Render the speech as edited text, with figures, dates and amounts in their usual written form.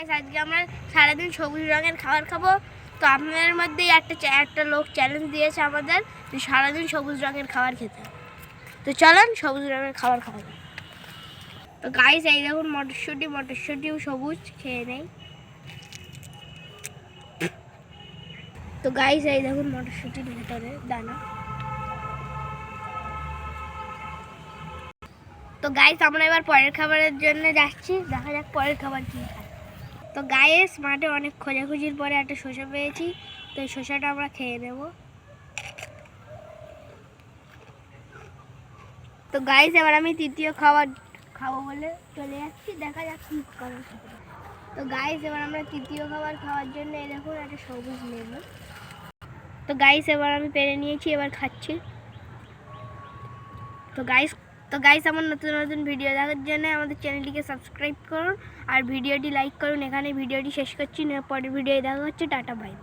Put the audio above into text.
আজকে আমরা সারাদিন সবুজ রঙের খাবার খাবো। তো আপনাদের মধ্যেই একটা লোক চ্যালেঞ্জ দিয়েছে আমাদের যে সারাদিন সবুজ রঙের খাবার খেতে। তো চলেন সবুজ রঙের খাবার খাওয়া যায়। তো গাইস এই দেখুন মটরশুঁটিও সবুজ, খেয়ে নেই। তো গাইস এই দেখুন মটরশুঁটির ভিতরে দানা। তো গাইস আমরা এবার পরের খাবারের জন্য যাচ্ছি, দেখা যাক পরের খাবার কী খায়। তো গাইস মাঠে অনেক খোঁজাখুঁজির পরে একটা শসা পেয়েছি, তো এই শসাটা আমরা খেয়ে নেব। তো গাইস এবার আমি তৃতীয় খাবার খাবো বলে চলে যাচ্ছি, দেখা যাক কী খাবার। তো গাইস এবার আমরা তৃতীয় খাবার খাওয়ার জন্য এই দেখুন একটা সবুজ নেব। তো গাইস এবার আমি পেরে নিয়েছি, এবার খাচ্ছি। তো গাইস আমার নতুন নতুন ভিডিও দেখার জন্য আমাদের চ্যানেলটিকে সাবস্ক্রাইব করুন আর ভিডিওটি লাইক করুন। এখানে ভিডিওটি শেষ করছি, পরের ভিডিও দেখা হচ্ছে। Tata bye.